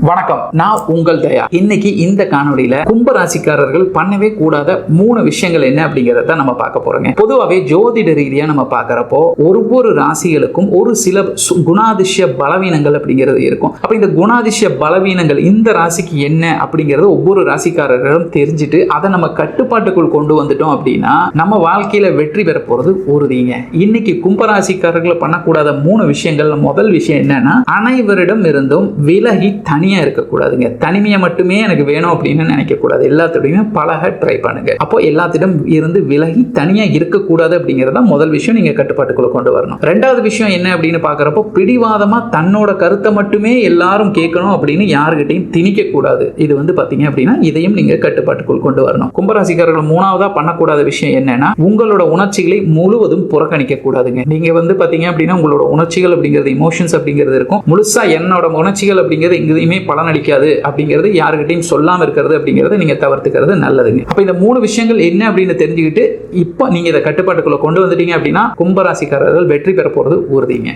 வணக்கம், நான் உங்கள் தயா. இன்னைக்கு இந்த காணொலியில கும்பராசிக்காரர்கள் பண்ணவே கூடாத 3 விஷயங்கள் என்ன அப்படிங்கறத நம்ம பார்க்க போறோங்க. பொதுவாகவே ஜோதிட ரீதியா நம்ம பார்க்கறப்போ ஒவ்வொரு ராசிகளுக்கும் ஒரு சில குணாதிசய பலவீனங்கள் அப்படிங்கிறது இருக்கும். அப்ப இந்த குணாதிசய பலவீனங்கள் இந்த ராசிக்கு என்ன அப்படிங்கறது ஒவ்வொரு ராசிக்காரர்களும் தெரிஞ்சுட்டு அதை நம்ம கட்டுப்பாட்டுக்குள் கொண்டு வந்துட்டோம் அப்படின்னா நம்ம வாழ்க்கையில வெற்றி பெற போறது உறுதிங்க. இன்னைக்கு கும்பராசிக்காரர்கள் பண்ணக்கூடாத 3 விஷயங்கள். முதல் விஷயம் என்னன்னா, அனைவரிடம் இருந்தும் விலகி தனியா இருக்கக்கூடாதுங்க. தனிமையை மட்டுமே எனக்கு வேணும் அப்படின்னு நினைக்க கூடாது. எல்லாத்தோடையுமே பழக ட்ரை பண்ணுங்க. அப்போ எல்லாத்திடம் இருந்து விலகி தனியா இருக்கக்கூடாது அப்படிங்கறத முதல் விஷயம் நீங்க கட்டுப்பாட்டுக்குள்ள கொண்டு வரணும். ரெண்டாவது விஷயம் என்ன அப்படின்னு பாக்குறப்போ, பிடிவாதமா தன்னோட கருத்தை மட்டுமே எல்லாரும் கேட்கணும் அப்படின்னு யாருகிட்டையும் திணிக்க கூடாது. இது பாத்தீங்க அப்படின்னா இதையும் நீங்க கட்டுப்பாட்டுக்குள் கொண்டு வரணும். கும்பராசிக்காரர்கள் 3ஆவதா பண்ணக்கூடாத விஷயம் என்னன்னா, உங்களோட உணர்ச்சிகளை முழுவதும் புறக்கணிக்க கூடாதுங்க. நீங்க பாத்தீங்க அப்படின்னா உங்களோட உணர்ச்சிகள் அப்படிங்கிறது, இமோஷன்ஸ் அப்படிங்கிறது இருக்கும். முழுசா என்னோட உணர்ச்சிகள் அப்படிங்கிறது எங்கேயுமே பலனளிக்காது அப்படிங்கிறது யாருக்கிட்டையும் சொல்லாம இருக்கிறது அப்படிங்கறத நீங்க தவிர்த்துக்கிறது நல்லதுங்க. அப்ப இந்த 3 விஷயங்கள் என்ன அப்படின்னு தெரிஞ்சுக்கிட்டு இப்போ நீங்க இதை கட்டுப்பாட்டுக்குள்ள கொண்டு வந்துட்டீங்க அப்படின்னா கும்பராசிக்காரர்கள் வெற்றி பெற போறது உறுதிங்க.